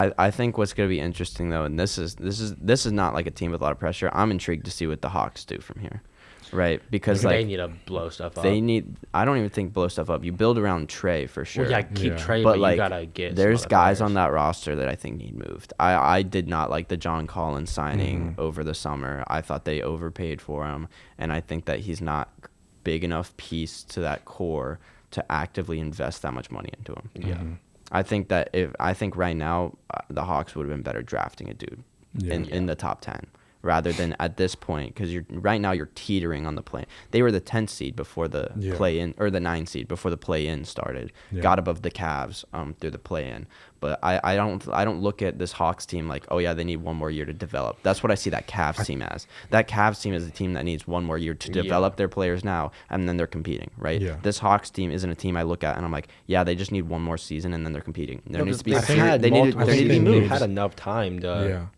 I think what's going to be interesting though, and this is not like a team with a lot of pressure. I'm intrigued to see what the Hawks do from here, right? Because they like need to blow stuff up. I don't even think blow stuff up. You build around Trey for sure. Well, yeah, keep Trey, but but like you gotta get. there's some other guys players. on that roster that I think need moved. I did not like the John Collins signing over the summer. I thought they overpaid for him, and I think that he's not big enough piece to that core to actively invest that much money into him. Yeah. I think right now the Hawks would have been better drafting a dude in the top 10 rather than at this point, because right now you're teetering on the play. They were the 10th seed before the play in, or the 9th seed before the play in started. Got above the Cavs through the play in. But I don't look at this Hawks team like, oh yeah, they need one more year to develop. That's what I see that Cavs team as. That Cavs team is a team that needs one more year to develop their players now, and then they're competing, right? Yeah. This Hawks team isn't a team I look at and I'm like, yeah, they just need one more season and then they're competing. There needs to be they need to be moves. had enough time to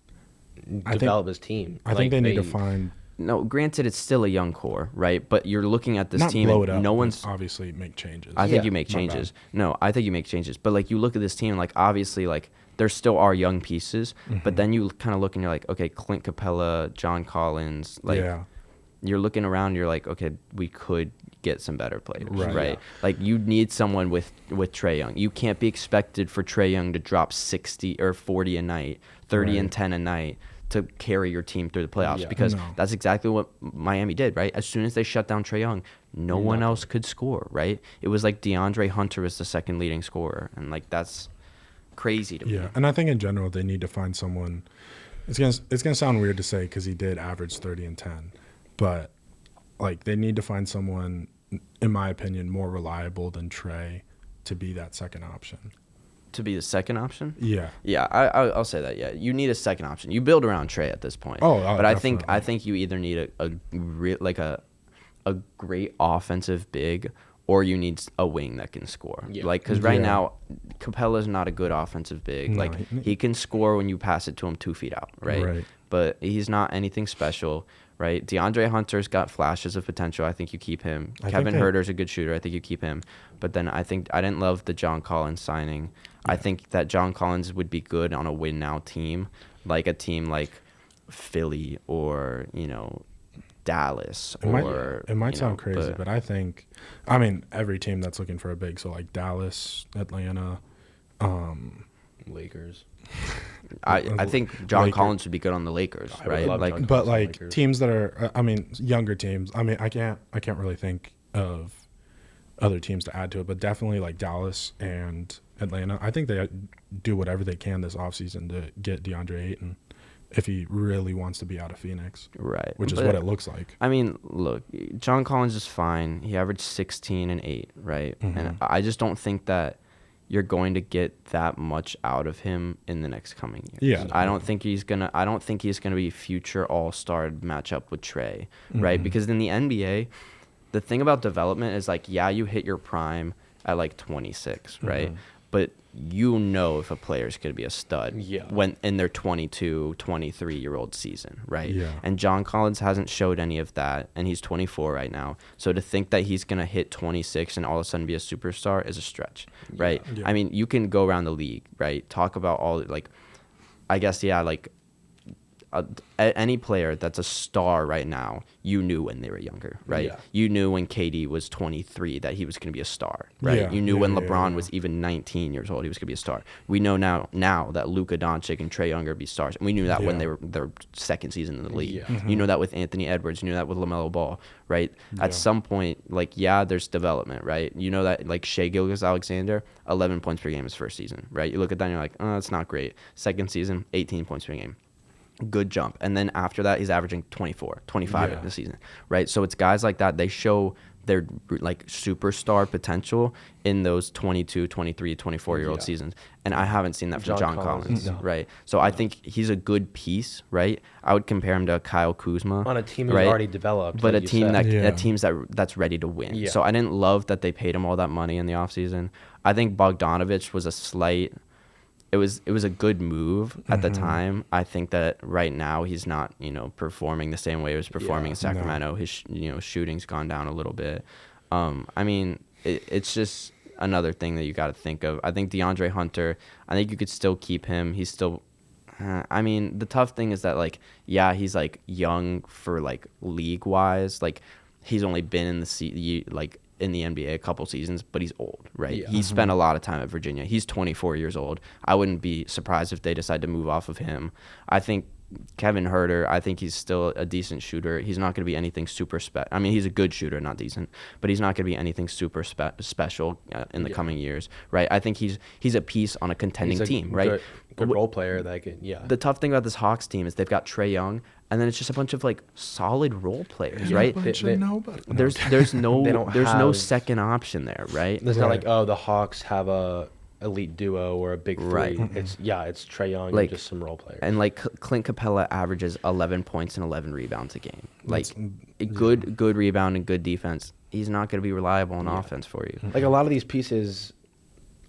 develop his team. I think they need to find. No, granted, it's still a young core, right? But you're looking at this Not team. blow it up, no one's obviously make changes. I think you make changes. No, I think you make changes. But like you look at this team, like obviously, like there still are young pieces. But then you kind of look and you're like, okay, Clint Capella, John Collins, like you're looking around. You're like, okay, we could get some better players, right? Yeah. Like you need someone with Trae Young. You can't be expected for Trae Young to drop 60 or 40 a night, 30 and 10 a night to carry your team through the playoffs because that's exactly what Miami did, right? As soon as they shut down Trae Young, no one else could score, right? It was like DeAndre Hunter was the second leading scorer, and like that's crazy to me. Yeah, and I think in general they need to find someone. It's gonna sound weird to say because he did average 30 and 10, but like they need to find someone, in my opinion, more reliable than Trae to be that second option. To be the second option? Yeah. Yeah, I'll say that. Yeah, you need a second option. You build around Trae at this point. But I think you either need a great offensive big, or you need a wing that can score. Yeah. Like because right now, Capella's not a good offensive big. No, like he can score when you pass it to him 2 feet out, right? But he's not anything special. Right, DeAndre Hunter's got flashes of potential. I think you keep him. Kevin Huerter's a good shooter. I think you keep him. But then I didn't love the John Collins signing. I think that John Collins would be good on a win now team, like a team like Philly or Dallas. It might sound crazy, but I mean every team that's looking for a big, so like Dallas, Atlanta, Lakers. I think John Collins would be good on the Lakers, right? Like, but like teams that are, younger teams. I mean, I can't really think of other teams to add to it, but definitely like Dallas and Atlanta. I think they do whatever they can this offseason to get DeAndre Ayton if he really wants to be out of Phoenix, right? Which is what it looks like. I mean, look, John Collins is fine. He averaged 16 and 8, right? And I just don't think that you're going to get that much out of him in the next coming years. Yeah, I don't think he's gonna be future all-star matchup with Trae, right? Because in the NBA, the thing about development is like, yeah, you hit your prime at like 26, right? But if a player's going to be a stud when in their 22, 23-year-old season, right? Yeah. And John Collins hasn't showed any of that, and he's 24 right now. So to think that he's going to hit 26 and all of a sudden be a superstar is a stretch, right? Yeah. I mean, you can go around the league, right? Talk about all, like, I guess, any player that's a star right now, you knew when they were younger, right? Yeah. You knew when KD was 23 that he was going to be a star, right? You knew when LeBron was even 19 years old he was going to be a star. We know now that Luka Doncic and Trae Young are be stars. And we knew that when they were their second season in the league. Yeah. You know that with Anthony Edwards. You knew that with LaMelo Ball, right? At some point, like, there's development, right? You know that, like, Shai Gilgeous-Alexander, 11 points per game his first season, right? You look at that and you're like, oh, that's not great. Second season, 18 points per game. Good jump. And then after that, he's averaging 24, 25 in the season, right? So it's guys like that. They show their, like, superstar potential in those 22, 23, 24-year-old seasons. And I haven't seen that from John Collins, right? So I think he's a good piece, right? I would compare him to Kyle Kuzma. On a team who's already developed. But like a team that's ready to win. Yeah. So I didn't love that they paid him all that money in the offseason. I think Bogdanovich was a slight... It was a good move at the time. I think that right now he's not, performing the same way he was performing in Sacramento. No. His shooting's gone down a little bit. I mean, it's just another thing that you got to think of. I think DeAndre Hunter, I think you could still keep him. He's still, I mean, the tough thing is that, like, yeah, he's, like, young for, like, league-wise. Like, he's only been in in the NBA a couple seasons, but he's old, right? Yeah. He spent a lot of time at Virginia. He's 24 years old. I wouldn't be surprised if they decide to move off of him. I think Kevin Huerter, I think he's still a decent shooter. He's not going to be anything super I mean, he's a good shooter, not decent, but he's not going to be anything super special in the coming years, right? I think he's a piece on a contending team, right? Good role player that can, The tough thing about this Hawks team is they've got Trae Young, and then it's just a bunch of, like, solid role players, right? There's no second option there, right? There's not like, oh, the Hawks have a elite duo or a big three. Right. It's Trae Young like, and just some role players. And, like, Clint Capella averages 11 points and 11 rebounds a game. Like, good rebound and good defense. He's not going to be reliable on offense for you. Like, a lot of these pieces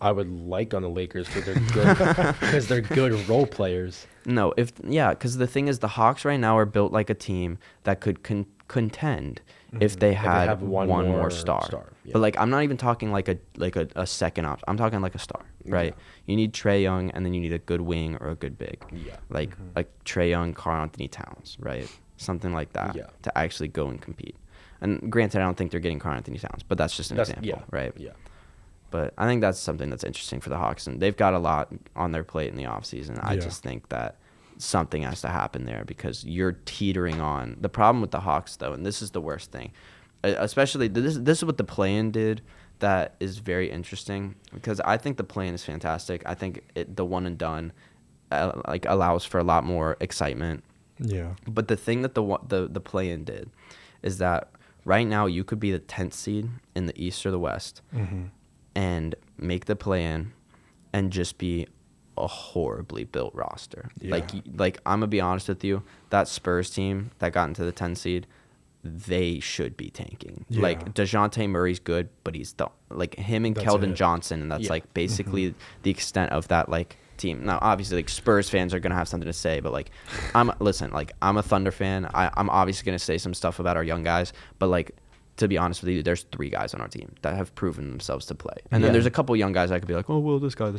I would like on the Lakers because they're good because they're good role players. No, because the thing is, the Hawks right now are built like a team that could contend if they had one more star. Yeah. But, like, I'm not even talking like a second option. I'm talking like a star, right? Yeah. You need Trae Young, and then you need a good wing or a good big. Yeah. Like Trae Young, Karl Anthony Towns, right? Something like that to actually go and compete. And granted, I don't think they're getting Karl Anthony Towns, but that's just an example, right? Yeah. But I think that's something that's interesting for the Hawks, and they've got a lot on their plate in the offseason. I just think that something has to happen there because you're teetering on. The problem with the Hawks, though, and this is the worst thing, especially this is what the play-in did that is very interesting because I think the play-in is fantastic. I think the one and done allows for a lot more excitement. Yeah. But the thing that the play-in did is that right now you could be the 10th seed in the East or the West. Mm-hmm. And make the play-in and just be a horribly built roster. Yeah. Like I'm going to be honest with you, that Spurs team that got into the 10 seed, they should be tanking. Yeah. Like, DeJounte Murray's good, but he's him and Keldon Johnson, and that's like basically the extent of that, like, team. Now, obviously, like, Spurs fans are going to have something to say, but, like, I'm a Thunder fan. I'm obviously going to say some stuff about our young guys, but, like, to be honest with you, there's 3 guys on our team that have proven themselves to play. And then there's a couple young guys I could be like, oh, well, this guy.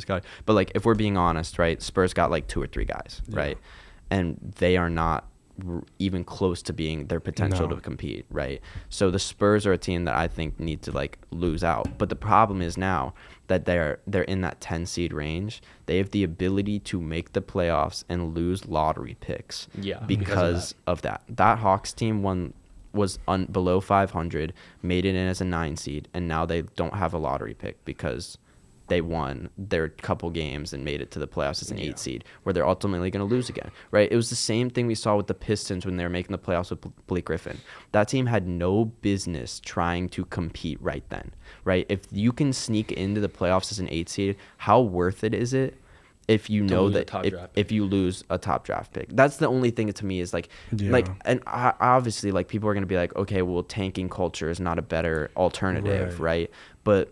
But, like, if we're being honest, right, Spurs got, like, 2 or 3 guys, right? And they are not even close to being their potential to compete, right? So the Spurs are a team that I think need to, like, lose out. But the problem is now that they're in that 10 seed range. They have the ability to make the playoffs and lose lottery picks because of that. That Hawks team was below 500, made it in as a 9 seed, and now they don't have a lottery pick because they won their couple games and made it to the playoffs as an 8 seed, where they're ultimately going to lose again, right? It was the same thing we saw with the Pistons when they were making the playoffs with Blake Griffin. That team had no business trying to compete right then, right? If you can sneak into the playoffs as an 8 seed, how worth it is it if you know that if you lose a top draft pick? That's the only thing to me is like, and obviously, like, people are going to be like, okay, well, tanking culture is not a better alternative, right? But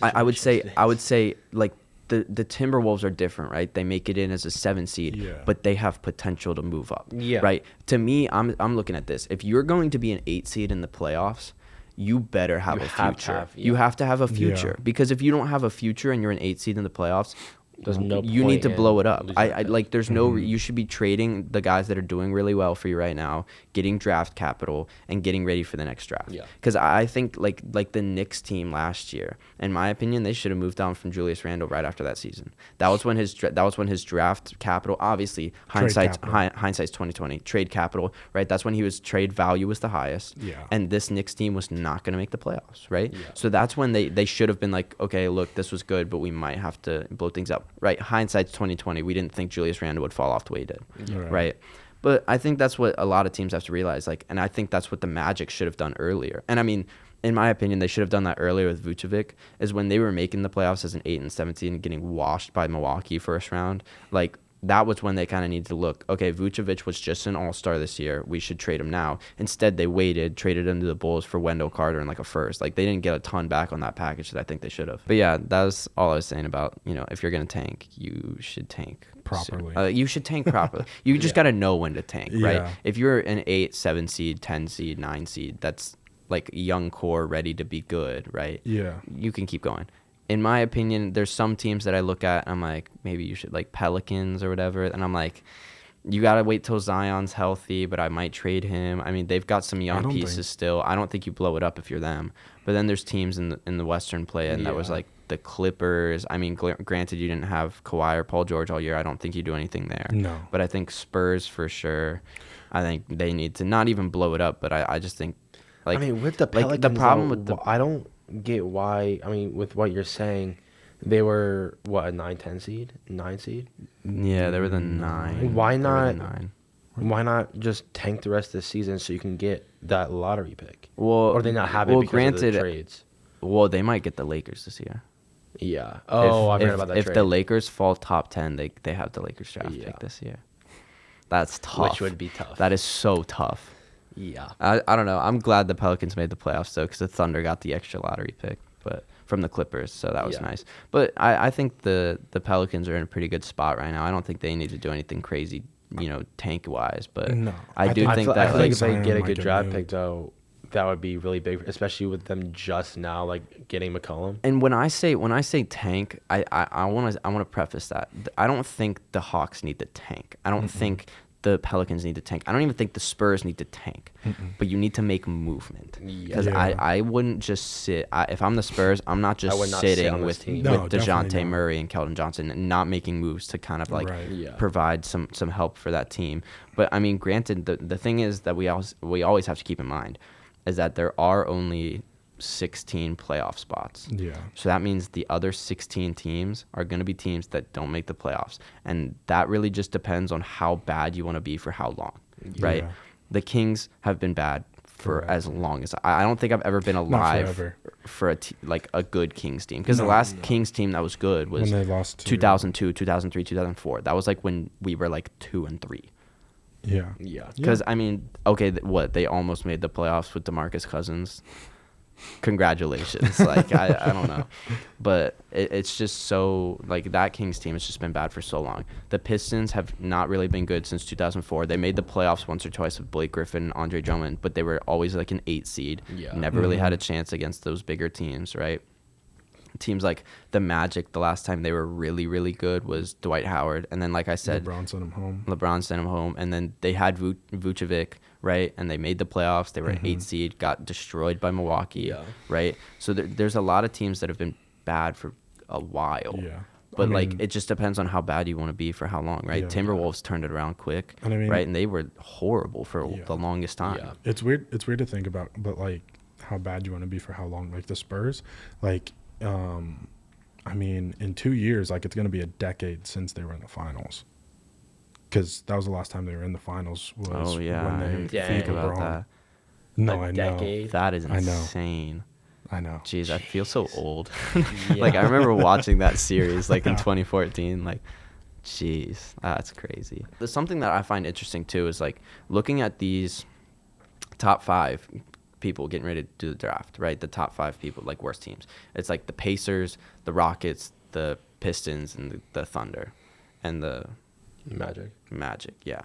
I would say like the Timberwolves are different, right? They make it in as a 7 seed, but they have potential to move up, right? To me, I'm looking at this. If you're going to be an 8 seed in the playoffs, you better have a future. You have to have a future because if you don't have a future and you're an 8 seed in the playoffs, you need to blow it up. I like, there's no you should be trading the guys that are doing really well for you right now, getting draft capital and getting ready for the next draft. Because I think like the Knicks team last year, in my opinion, they should have moved on from Julius Randle right after that season. That was when his draft capital, obviously hindsight's 2020, trade capital, right? That's when his trade value was the highest. And this Knicks team was not going to make the playoffs, right? So that's when they should have been like, okay, look, this was good, but we might have to blow things up. Right, hindsight's 2020. We didn't think Julius Randle would fall off the way he did. Right. But I think that's what a lot of teams have to realize. Like, and I think that's what the Magic should have done earlier. And I mean, in my opinion, they should have done that earlier with Vucevic. Is when they were making the playoffs as an 8 and 17 and getting washed by Milwaukee first round. Like, that was when they kind of needed to look, okay, Vucevic was just an all-star this year. We should trade him now. Instead, they waited, traded him to the Bulls for Wendell Carter and like a first. Like, they didn't get a ton back on that package that I think they should have. But yeah, that was all I was saying about, if you're going to tank, you should tank properly. You should tank properly. You just got to know when to tank, right? If you're an 8, 7 seed, 10 seed, 9 seed, that's like young core ready to be good, right? You can keep going. in my opinion, there's some teams that I look at and I'm like, maybe you should, like Pelicans or whatever, and I'm like, you got to wait till Zion's healthy, but I might trade him. I mean, they've got some young pieces still. I don't think you blow it up if you're them. But then there's teams in the Western play, and that was like the Clippers. I mean, granted, you didn't have Kawhi or Paul George all year. I don't think you do anything there. No. But I think Spurs for sure. I think they need to not even blow it up, but I just think, like, I mean, with the Pelicans, like the problem with the I don't get why. I mean, with what you're saying, they were what, a 9-10 seed, 9 seed. Yeah, they were the 9. Why not? 9. Why not just tank the rest of the season so you can get that lottery pick? Well, or they not have it because of the trades. Well, they might get the Lakers this year. Yeah. Oh, I've heard about that. If trade. the Lakers fall top 10, they have the Lakers draft pick this year. That's tough. Which would be tough. That is so tough. Yeah. I don't know. I'm glad the Pelicans made the playoffs though, because the Thunder got the extra lottery pick, but from the Clippers, so that was nice. But I think the Pelicans are in a pretty good spot right now. I don't think they need to do anything crazy, tank wise. But No, I do think that I feel like if they Zion get a might good get draft moved. pick though, that would be really big, especially with them just now like getting McCollum. And when I say tank, I want to preface that I don't think the Hawks need to tank. I don't think the Pelicans need to tank. I don't even think the Spurs need to tank. But you need to make movement, because I wouldn't just sit. If I'm the Spurs, I'm not just sitting with DeJounte Murray and Keldon Johnson and not making moves to kind of like provide some help for that team. But I mean, granted, the thing is that we always have to keep in mind is that there are only 16 playoff spots. Yeah. So that means the other 16 teams are going to be teams that don't make the playoffs. And that really just depends on how bad you want to be for how long, right? Yeah. The Kings have been bad for as long as I don't think I've ever been alive for a good Kings team. Because the last Kings team that was good was when they lost 2002, 2003, 2004. That was like when we were like 2-3. Yeah. Yeah. Because, I mean, okay, they almost made the playoffs with DeMarcus Cousins. Congratulations. Like, I don't know. But it's just so, like, that Kings team has just been bad for so long. The Pistons have not really been good since 2004. They made the playoffs once or twice with Blake Griffin and Andre Drummond, but they were always like an 8 seed. Yeah. Never really had a chance against those bigger teams, right? Teams like the Magic, the last time they were really, really good was Dwight Howard. And then, like I said, LeBron sent him home. And then they had Vucevic, right? And they made the playoffs. They were an 8 seed, got destroyed by Milwaukee, right? So there's a lot of teams that have been bad for a while. Yeah. But, it just depends on how bad you want to be for how long, right? Yeah. Timberwolves turned it around quick, and right? And they were horrible for the longest time. Yeah. It's weird to think about, but, like, how bad you want to be for how long. Like, the Spurs, like, I mean, in 2 years, like, it's going to be a decade since they were in the finals. Because that was the last time they were in the finals. Was when they think about that. No, I know. That is insane. I know. Jeez, I feel so old. Like, I remember watching that series, like, in 2014. Like, jeez, that's crazy. There's something that I find interesting, too, is, like, looking at these top 5 people getting ready to do the draft, right? The top 5 people, like, worst teams. It's like the Pacers, the Rockets, the Pistons, and the Thunder, and the Magic, yeah.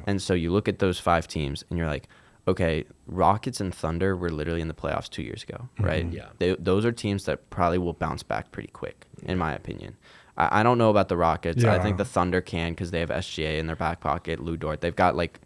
And so you look at those 5 teams, and you're like, okay, Rockets and Thunder were literally in the playoffs 2 years ago, right? Yeah. Those are teams that probably will bounce back pretty quick, in my opinion. I don't know about the Rockets. I think the Thunder can, because they have SGA in their back pocket, Lou Dort. They've got, like,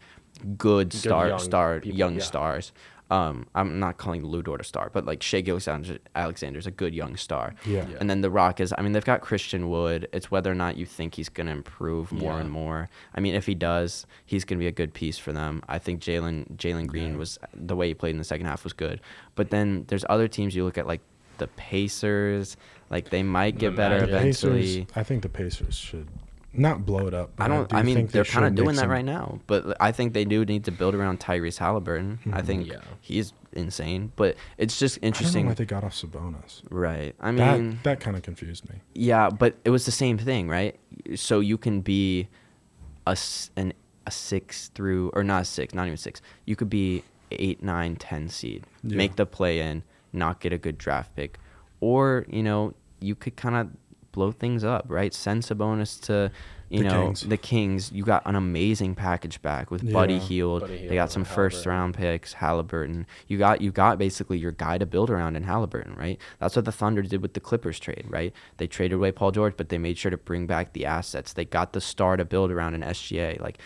good young stars. I'm not calling Lou Dort a star, but, like, Shai Gilgeous-Alexander's a good young star. Yeah. And then the Rockets, I mean, they've got Christian Wood. It's whether or not you think he's going to improve more and more. I mean, if he does, he's going to be a good piece for them. I think Jalen Green was, the way he played in the second half was good. But then there's other teams you look at, like the Pacers, like, they might get better eventually. I think the Pacers should not blow it up. I mean, they're kind of doing that right now. But I think they do need to build around Tyrese Halliburton. I think he's insane. But it's just interesting. I don't know why they got off Sabonis. Right. I mean, that kind of confused me. Yeah, but it was the same thing, right? So you can be a 6 through, or not a 6, not even 6. You could be 8, 9, 10 seed, make the play in, not get a good draft pick, or you could kind of blow things up, right? Send Sabonis to, You The know, Kings. the Kings, you got an amazing package back with Buddy Yeah. Hield. Buddy They Hield got some and first round picks, Halliburton. You got basically your guy to build around in Halliburton, right? That's what the Thunder did with the Clippers trade, right? They traded away Paul George, but they made sure to bring back the assets. They got the star to build around in SGA. Like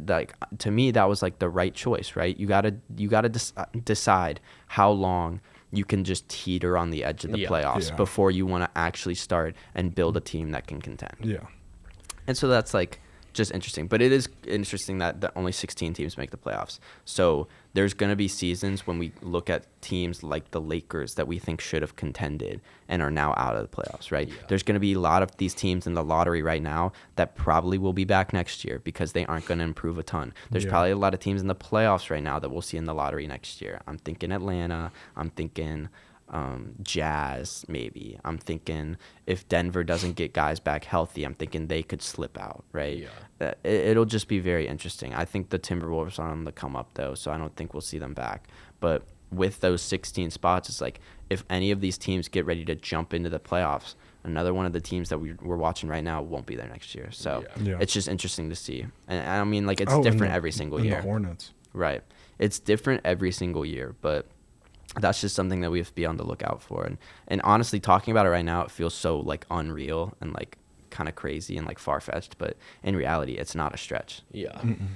like to me, that was like the right choice, right? You gotta decide how long you can just teeter on the edge of the playoffs Yeah. before you want to actually start and build a team that can contend. Yeah. And so that's like just interesting. But it is interesting that only 16 teams make the playoffs. So there's going to be seasons when we look at teams like the Lakers that we think should have contended and are now out of the playoffs, right? Yeah. There's going to be a lot of these teams in the lottery right now that probably will be back next year because they aren't going to improve a ton. There's Yeah. probably a lot of teams in the playoffs right now that we'll see in the lottery next year. I'm thinking Atlanta. I'm thinking Jazz, maybe. I'm thinking if Denver doesn't get guys back healthy, I'm thinking they could slip out, right? Yeah. It'll just be very interesting. I think the Timberwolves are on the come up, though, so I don't think we'll see them back. But with those 16 spots, it's like if any of these teams get ready to jump into the playoffs, another one of the teams that we're watching right now won't be there next year. So Yeah. it's just interesting to see. And I mean, like, it's Oh, and different the- every single and year. The Hornets. Right. It's different every single year, but that's just something that we have to be on the lookout for. And honestly, talking about it right now, it feels so like unreal and like kind of crazy and like far-fetched, but in reality, it's not a stretch. Yeah. Mm-mm.